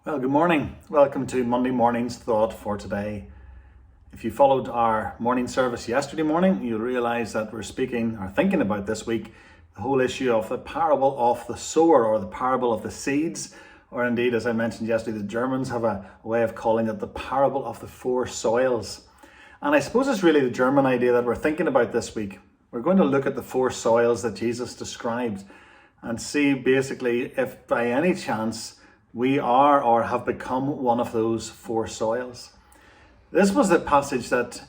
Well, good morning. Welcome to Monday morning's thought for today. If you followed our morning service yesterday morning, you'll realize that we're speaking or thinking about this week the whole issue of the parable of the sower, or the parable of the seeds, or indeed, as I mentioned yesterday, the Germans have a way of calling it the parable of the four soils. And I suppose it's really the German idea that we're thinking about this week. We're going to look at the four soils that Jesus described and see basically if by any chance we are or have become one of those four soils. This was the passage that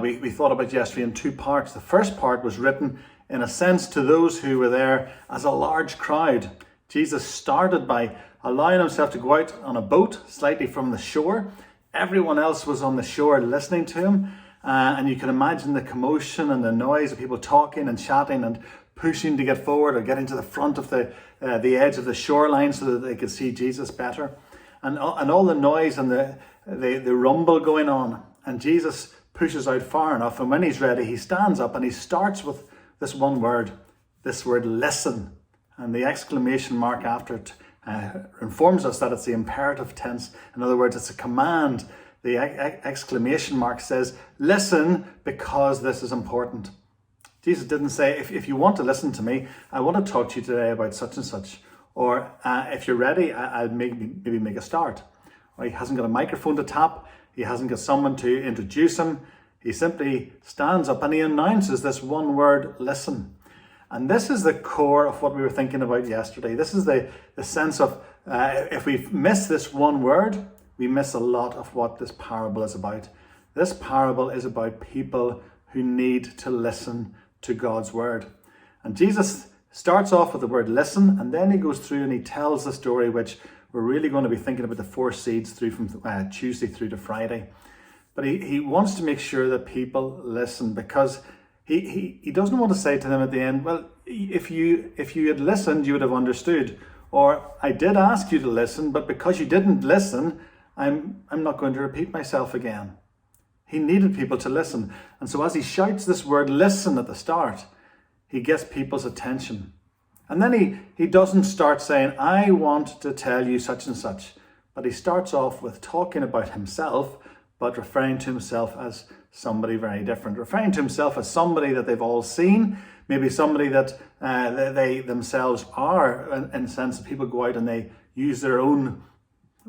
we thought about yesterday in two parts. The first part was written in a sense to those who were there as a large crowd. Jesus started by allowing himself to go out on a boat slightly from the shore. Everyone else was on the shore listening to him. And you can imagine the commotion and the noise of people talking and chatting and pushing to get forward or getting to the front of the edge of the shoreline so that they could see Jesus better. And all the noise and the rumble going on. And Jesus pushes out far enough. And when he's ready, he stands up and he starts with this one word, listen. And the exclamation mark after it informs us that it's the imperative tense. In other words, it's a command. The exclamation mark says, listen, because this is important. Jesus didn't say, if you want to listen to me, I want to talk to you today about such and such. Or if you're ready, I'll maybe make a start. Or he hasn't got a microphone to tap. He hasn't got someone to introduce him. He simply stands up and he announces this one word, listen. And this is the core of what we were thinking about yesterday. This is the sense of if we miss this one word, we miss a lot of what this parable is about. This parable is about people who need to listen to God's word. And Jesus starts off with the word listen, and then he goes through and he tells the story, which we're really going to be thinking about the four seeds through from Tuesday through to Friday. But he wants to make sure that people listen, because he doesn't want to say to them at the end, well, if you had listened, you would have understood. Or I did ask you to listen, but because you didn't listen, I'm not going to repeat myself again. He needed people to listen. And so as he shouts this word listen at the start, he gets people's attention. And then he doesn't start saying, I want to tell you such and such. But he starts off with talking about himself, but referring to himself as somebody very different. Referring to himself as somebody that they've all seen. Maybe somebody that they themselves are, in the sense that people go out and they use their own,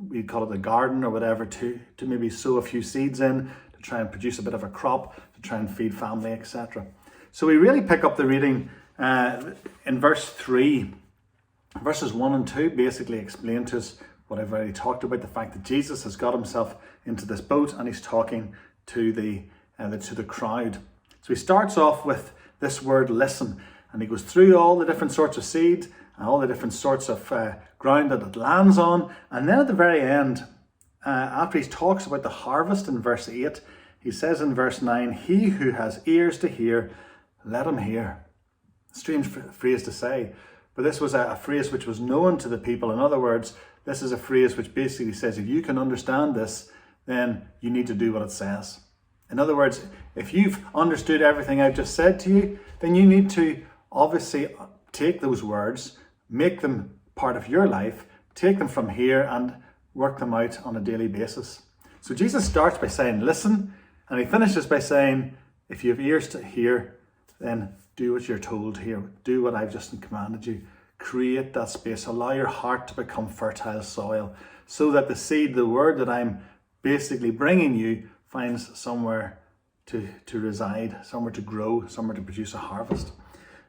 we call it a garden or whatever, to maybe sow a few seeds in, to try and produce a bit of a crop, to try and feed family, etc. So we really pick up the reading in verse 3. Verses 1 and 2 basically explain to us what I've already talked about, the fact that Jesus has got himself into this boat and he's talking to the crowd. So he starts off with this word listen, and he goes through all the different sorts of seed and all the different sorts of ground that it lands on. And then at the very end, after he talks about the harvest in verse 8, he says in verse 9, he who has ears to hear, let him hear. Strange phrase to say, but this was a phrase which was known to the people. In other words, this is a phrase which basically says, if you can understand this, then you need to do what it says. In other words, if you've understood everything I've just said to you, then you need to obviously take those words, make them part of your life, take them from here and work them out on a daily basis. So Jesus starts by saying, listen, and he finishes by saying, if you have ears to hear, then do what you're told here. Do what I've just commanded you. Create that space. Allow your heart to become fertile soil so that the seed, the word that I'm basically bringing you, finds somewhere to reside, somewhere to grow, somewhere to produce a harvest.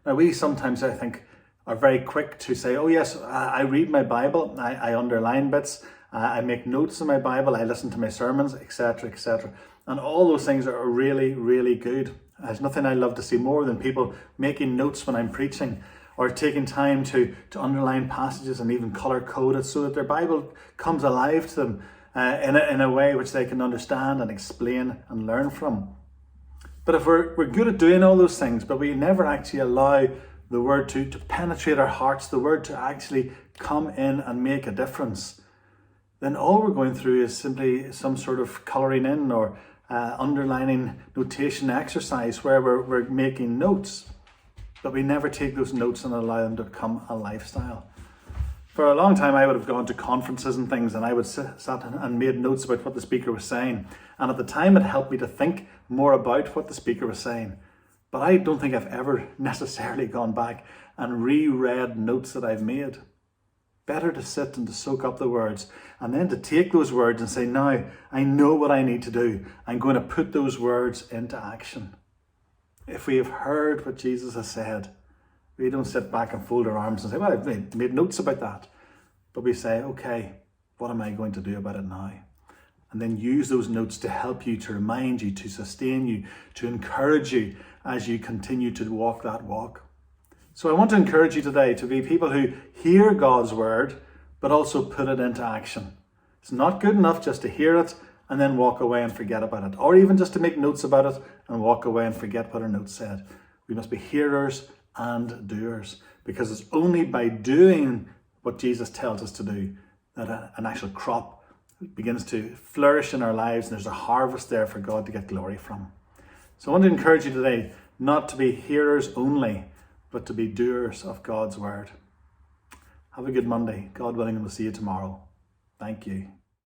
Now we sometimes, I think, are very quick to say, oh yes, I read my Bible, I underline bits, I make notes in my Bible, I listen to my sermons, etc., etc. And all those things are really, really good. There's nothing I love to see more than people making notes when I'm preaching, or taking time to underline passages and even color code it so that their Bible comes alive to them in a way which they can understand and explain and learn from. But if we're good at doing all those things, but we never actually allow the word to penetrate our hearts, the word to actually come in and make a difference, then all we're going through is simply some sort of colouring in or underlining notation exercise where we're making notes, but we never take those notes and allow them to become a lifestyle. For a long time, I would have gone to conferences and things, and I would sat and made notes about what the speaker was saying. And at the time, it helped me to think more about what the speaker was saying. But I don't think I've ever necessarily gone back and reread notes that I've made. Better to sit and to soak up the words, and then to take those words and say, now, I know what I need to do. I'm going to put those words into action. If we have heard what Jesus has said, we don't sit back and fold our arms and say, well, I've made notes about that. But we say, okay, what am I going to do about it now? And then use those notes to help you, to remind you, to sustain you, to encourage you as you continue to walk that walk. So I want to encourage you today to be people who hear God's word, but also put it into action. It's not good enough just to hear it and then walk away and forget about it, or even just to make notes about it and walk away and forget what our notes said. We must be hearers and doers, because it's only by doing what Jesus tells us to do that an actual crop begins to flourish in our lives, and there's a harvest there for God to get glory from. So I want to encourage you today not to be hearers only, but to be doers of God's word. Have a good Monday. God willing, and we'll see you tomorrow. Thank you.